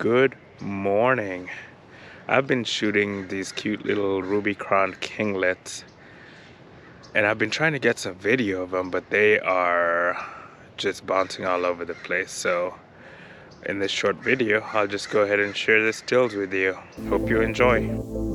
Good morning. I've been shooting these cute little ruby crowned kinglets, and I've been trying to get some video of them, but they are just bouncing all over the place. So in this short video, I'll just go ahead and share the stills with you. Hope you enjoy.